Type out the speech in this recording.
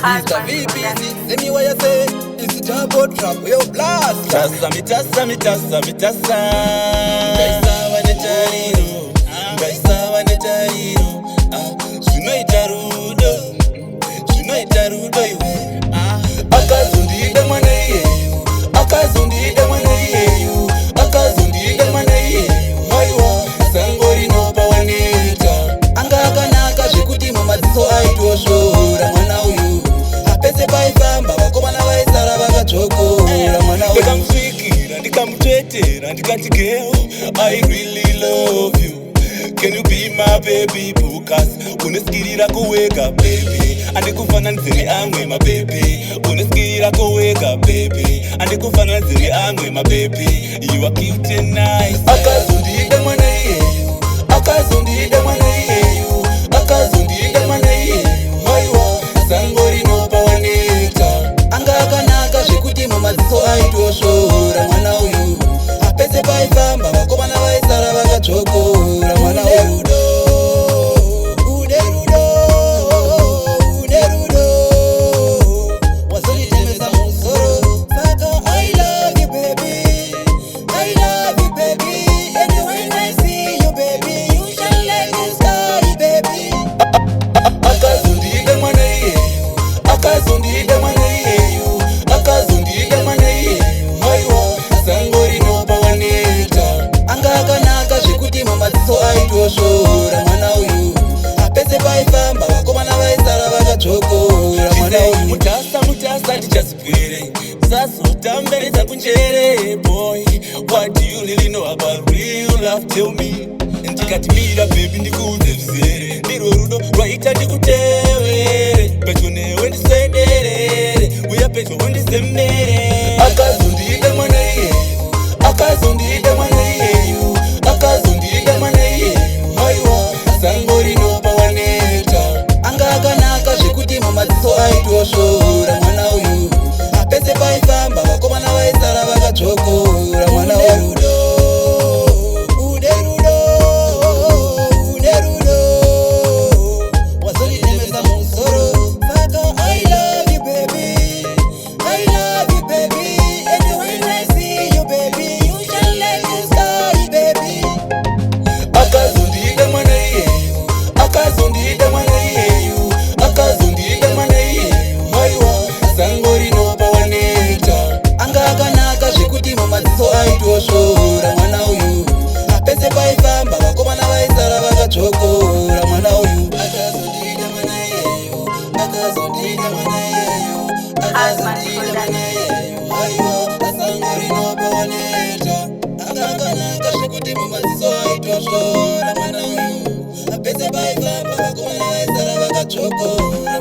Mr. VPC, send me what you say. It's a turbo trap, yo blast. Mitasa, mitasa, mitasa, mitasa. Gaisa wanetariru, gaisa wanetariru. Sunoita rudo, sunoita rudo iwe. Akazundida mwana ye, akazundida mwana ye, akazundida mwana ye. Maiwa, sangori no pawaneta. Anga akanaka zvekuti mamadziso aitoshora mwana uyu. Apese paifamba vakomana vaisara vakadzokora mwana uyu. Ndikamusvikira, ndikamutvetera, ndikati girl, I really love you. Can you be my baby bukas? Unesikirira kuweka baby. Andikufananidzire amwe my baby. Unesikirira kuweka baby. Andikufananidzire amwe my baby. You are cute and nice. Akazundida mwana ye, akazundida mwana ye, akazundida mwana ye. Maiwa, sangori no pawaneta. Anga akanaka zvekuti mamadziso aitoshora mwana uyu. Apese paifamba vakomana vaisara vakadzokora mwana uyu. Aitoshora mwana uyu. Apese paifamba vakomana vaisara vakadzokora mwana uyu. Mutasa mutasa ndichasipere sazotambereza kunjere. Boy, what do you really know about real love? Tell me. Ndikatimira baby ndikuudze zvizere. Ndirwo rudo rwaita ndikutevere. Pedyo newe ndisenderere, uya pedyo undizemere. Akazundida mwana ye, akazundida mwana ye, akazundida mwana ye. Maiwa, sangori no pawaneta. Anga akanaka zvekuti mamadziso aitoshora mwana uyu. Apese paifamba vakomana vaisara vakadzokora mwana uyu. Aitoshora mwana uyu. Apese paifamba vakomana vaisara vakadzokora mwana uyu. Akazondida mwana yeyo, akazondida mwana yeyo, akazondida mwana yeyo. Aiwa, asangori no pawaneta. Anga akanaka zvekuti mamadziso aitoshora mwana uyu. Apese paifamba vakomana vaisara vakadzokora.